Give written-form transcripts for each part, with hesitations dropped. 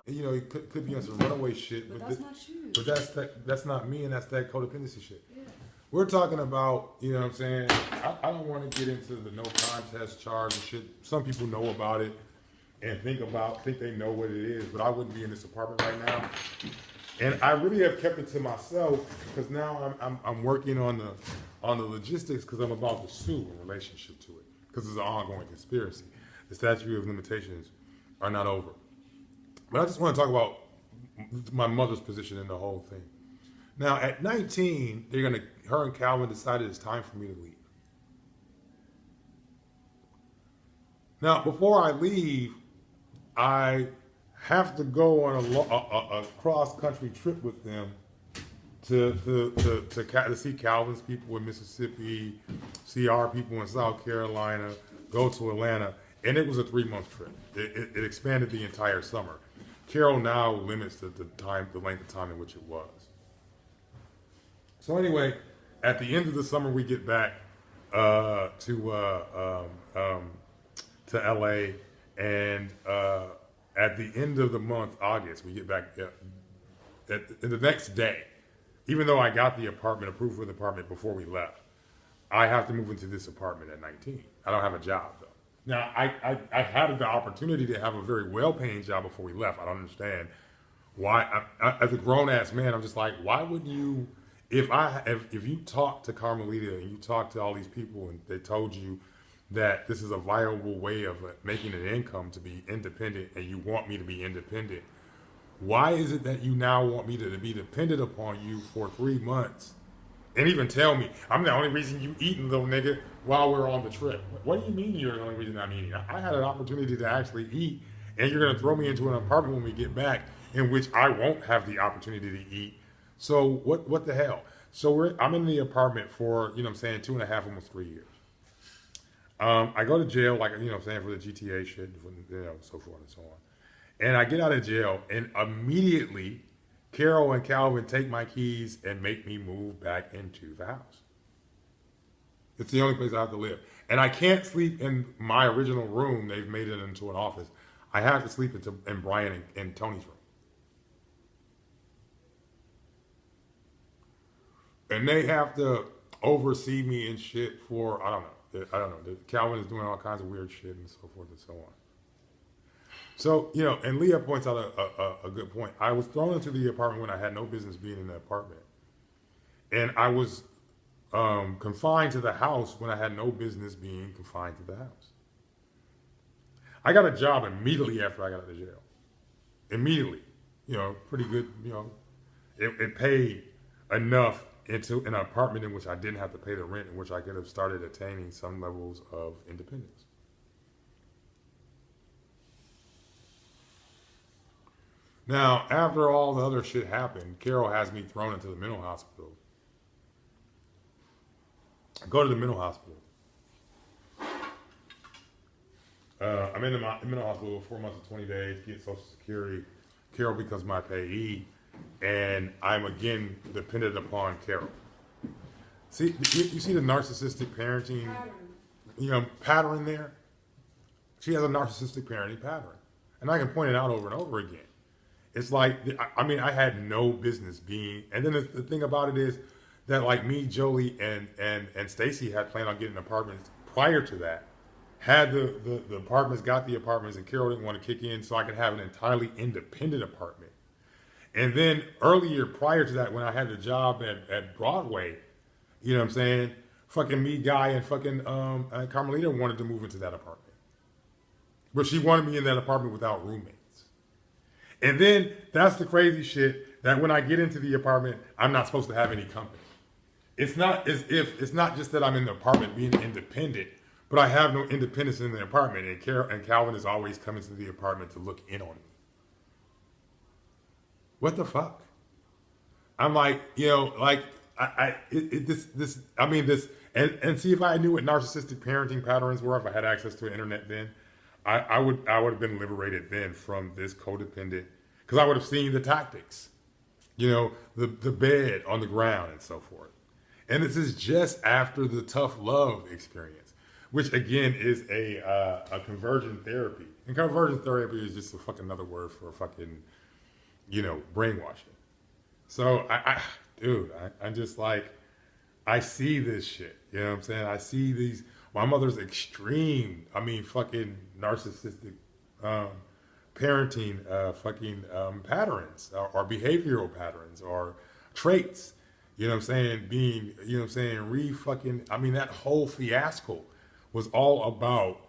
He could be on some runaway shit. But that's not you. But that's not me, and that's that codependency shit. Yeah. We're talking about, you know what I'm saying? I don't want to get into the no contest charge and shit. Some people know about it and think they know what it is, but I wouldn't be in this apartment right now. And I really have kept it to myself because now I'm working on the logistics because I'm about to sue in relationship to it because it's an ongoing conspiracy. The statute of limitations are not over. But I just want to talk about my mother's position in the whole thing. Now, at 19, her and Calvin decided it's time for me to leave. Now, before I leave, I have to go on a cross-country trip with them to see Calvin's people in Mississippi, see our people in South Carolina, go to Atlanta, and it was a 3-month trip. It expanded the entire summer. Carol now limits the length of time in which it was. So anyway, at the end of the summer, we get back to LA, and at the end of the month, August, we get back the next day. Even though I got the apartment approved for the apartment before we left, I have to move into this apartment at 19. I don't have a job though. Now I had the opportunity to have a very well-paying job before we left. I don't understand why. As a grown-ass man, I'm just like, why wouldn't you? If you talk to Carmelita and you talk to all these people and they told you that this is a viable way of making an income to be independent and you want me to be independent, why is it that you now want me to be dependent upon you for 3 months and even tell me I'm the only reason you eating, little nigga, while we're on the trip? What do you mean you're the only reason I'm eating? I had an opportunity to actually eat, and you're going to throw me into an apartment when we get back in which I won't have the opportunity to eat. So what the hell? So I'm in the apartment for, 2.5, almost 3 years. I go to jail, like, for the GTA shit, so forth and so on. And I get out of jail, and immediately Carol and Calvin take my keys and make me move back into the house. It's the only place I have to live. And I can't sleep in my original room. They've made it into an office. I have to sleep in Brian and Tony's room. And they have to oversee me and shit for, I don't know. Calvin is doing all kinds of weird shit and so forth and so on. So, and Leah points out a good point. I was thrown into the apartment when I had no business being in the apartment. And I was confined to the house when I had no business being confined to the house. I got a job immediately after I got out of jail. Immediately. Pretty good, it paid enough into an apartment in which I didn't have to pay the rent, in which I could have started attaining some levels of independence. Now, after all the other shit happened, Carol has me thrown into the mental hospital. I go to the mental hospital. I'm in the mental hospital 4 months and 20 days, get Social Security. Carol becomes my payee, and I'm again dependent upon Carol. See, you see the narcissistic parenting pattern there? She has a narcissistic parenting pattern. And I can point it out over and over again. It's like, I had no business being, and then the thing about it is that like me, Jolie, and Stacy had planned on getting apartments prior to that. Had the apartments, got the apartments, and Carol didn't want to kick in so I could have an entirely independent apartment. And then earlier, prior to that, when I had the job at Broadway, fucking me, Guy, and fucking Carmelita wanted to move into that apartment. But she wanted me in that apartment without roommates. And then that's the crazy shit that when I get into the apartment, I'm not supposed to have any company. It's not just that I'm in the apartment being independent, but I have no independence in the apartment. And Calvin is always coming to the apartment to look in on me. What the fuck? I'm like, and see, if I knew what narcissistic parenting patterns were, if I had access to the internet then, I would have been liberated then from this codependent, because I would have seen the tactics, the bed on the ground and so forth. And this is just after the tough love experience. which again is a conversion therapy. And conversion therapy is just a fucking another word for fucking, brainwashing. So dude, I'm just like, I see this shit. You know what I'm saying? I see these. My mother's extreme. I mean, fucking narcissistic um, parenting, patterns or behavioral patterns or traits. You know what I'm saying? Being, I mean, that whole fiasco was all about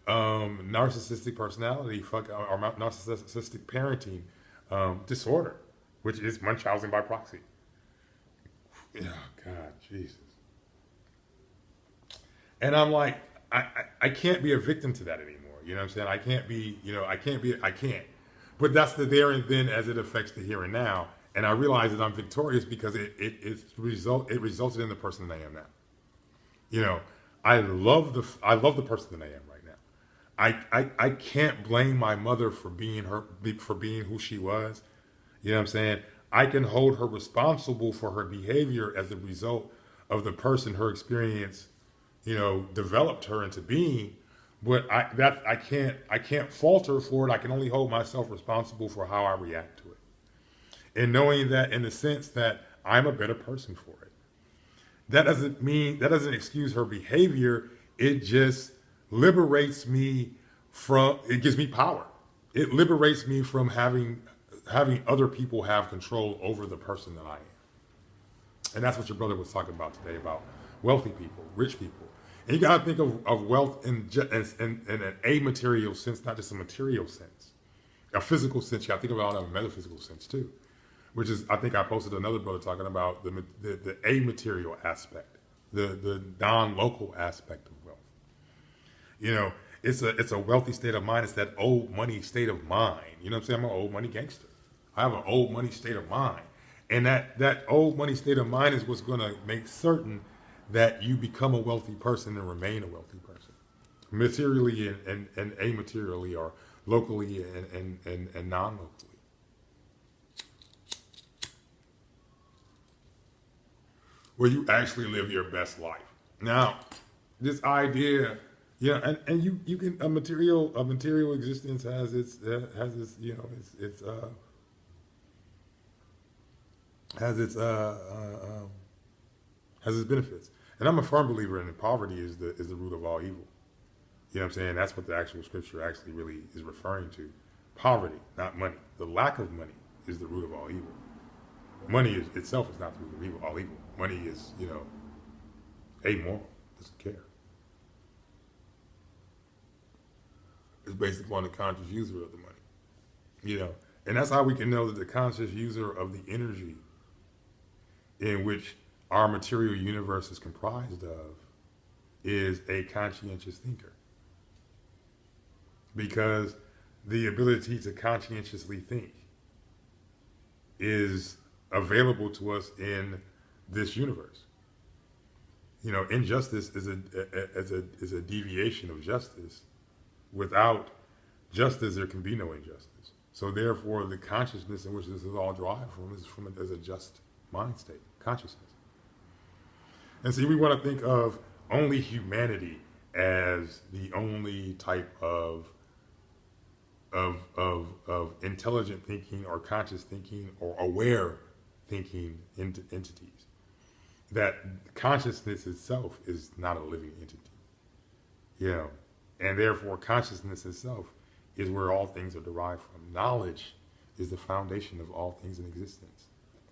narcissistic personality, or narcissistic parenting disorder, which is Munchausen by proxy. Oh God, Jesus. And I'm like, I can't be a victim to that anymore. You know what I'm saying? I can't be, I can't. But that's the there and then as it affects the here and now. And I realize that I'm victorious because it resulted in the person that I am now. You know, I love the person that I am right now. I can't blame my mother for being who she was. You know what I'm saying? I can hold her responsible for her behavior as a result of the person her experience, developed her into being. But I can't fault her for it. I can only hold myself responsible for how I react to it. And knowing that in the sense that I'm a better person for it. That doesn't excuse her behavior. It just liberates me it gives me power. It liberates me from having other people have control over the person that I am. And that's what your brother was talking about today, about wealthy people, rich people. And you got to think of wealth in an amaterial sense, not just a material sense. A physical sense, you got to think about it in a metaphysical sense too. Which is, I think I posted another brother talking about the amaterial aspect, the non-local aspect of wealth. It's a wealthy state of mind. It's that old money state of mind. You know what I'm saying? I'm an old money gangster. I have an old money state of mind. And that old money state of mind is what's going to make certain that you become a wealthy person and remain a wealthy person. Materially and amaterially, or locally and non-locally. Where you actually live your best life. Now, this idea, and you can a material existence has its benefits. And I'm a firm believer in poverty is the root of all evil. You know what I'm saying? That's what the actual scripture actually really is referring to. Poverty, not money. The lack of money is the root of all evil. Money itself is not the root of evil, all evil. Money is, amoral, doesn't care. It's based upon the conscious user of the money. And that's how we can know that the conscious user of the energy in which our material universe is comprised of is a conscientious thinker. Because the ability to conscientiously think is available to us in this universe. Injustice is a deviation of justice. Without justice, there can be no injustice. So therefore, the consciousness in which this is all derived from is as a just mind state, consciousness. And see, we want to think of only humanity as the only type of intelligent thinking or conscious thinking or aware thinking entities. That consciousness itself is not a living entity. And therefore consciousness itself is where all things are derived from. Knowledge is the foundation of all things in existence.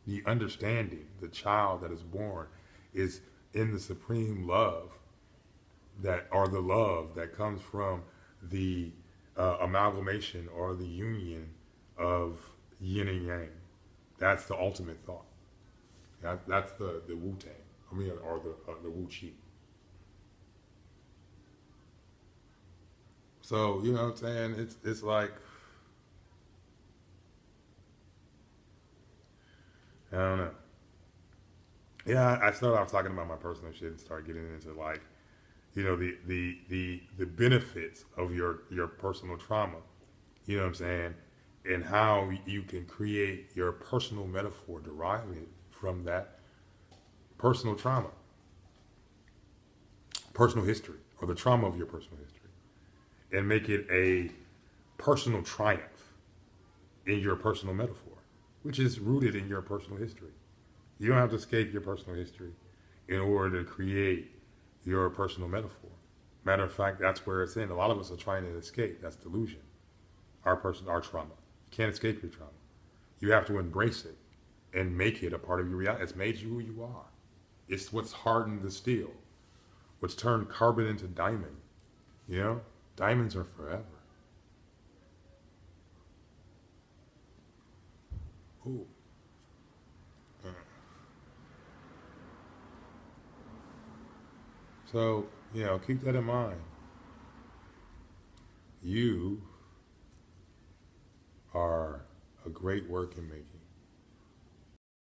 The understanding, the child that is born, is in the supreme love the love that comes from the amalgamation or the union of yin and yang. That's the ultimate thought. That's the Wu-Tang, or the Wu-Chi. So, you know what I'm saying? It's like, I don't know. Yeah, I started off talking about my personal shit and started getting into like, the benefits of your personal trauma. You know what I'm saying? And how you can create your personal metaphor deriving from that personal trauma, personal history, or the trauma of your personal history, and make it a personal triumph in your personal metaphor, which is rooted in your personal history. You don't have to escape your personal history in order to create your personal metaphor. Matter of fact, that's where it's in. A lot of us are trying to escape. That's delusion. Our trauma. You can't escape your trauma. You have to embrace it and make it a part of your reality. It's made you who you are. It's what's hardened the steel, what's turned carbon into diamond. You know, diamonds are forever. Ooh. So, keep that in mind. You are a great work in making.